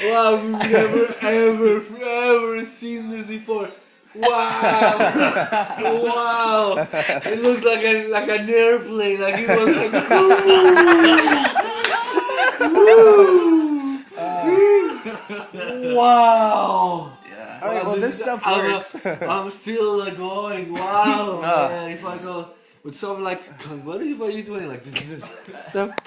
Wow, we've never ever seen this before. Wow! Wow! It looked like an airplane, like it was like wow! Yeah. Alright, well this stuff works. I'm still like going, wow, man. If I go with something like, what are you doing like this?